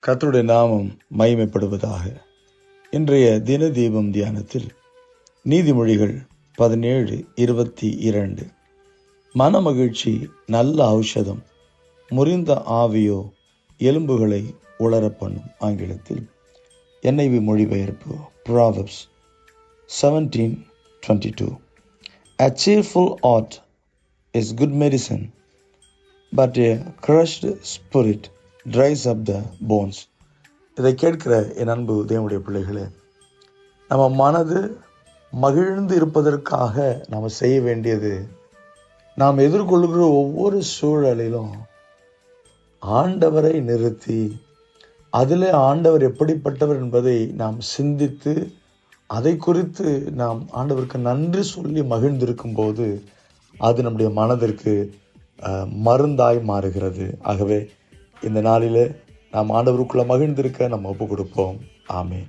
கர்த்தருடைய நாமம் மகிமைப்படுவதாக. இன்றைய தின தீபம் தியானத்தில் நீதிமொழிகள் 17:22. மனமகிழ்ச்சி நல்ல ஔஷதம், முறிந்த ஆவியோ எலும்புகளை உலர பண்ணும். ஆங்கிலத்தில் NIV மொழிபெயர்ப்பு Proverbs 17:22. A cheerful heart is good medicine, but a crushed spirit dries up the bones. இதை கேட்கிற என் அன்பு தேவனுடைய பிள்ளைகளே, நம்ம மனது மகிழ்ந்து இருப்பதற்காக நாம் செய்ய வேண்டியது, நாம் எதிர்கொள்கிற ஒவ்வொரு சூழலிலும் ஆண்டவரை நிறுத்தி அதில் ஆண்டவர் எப்படிப்பட்டவர் என்பதை நாம் சிந்தித்து அதை குறித்து நாம் ஆண்டவருக்கு நன்றி சொல்லி மகிழ்ந்திருக்கும் போது அது நம்முடைய மனதிற்கு மருந்தாய் மாறுகிறது. ஆகவே இந்த நாளில் நாம் ஆண்டவருக்குள்ள மகிழ்ந்திருக்க நம்ம ஒப்பு கொடுப்போம். ஆமென்.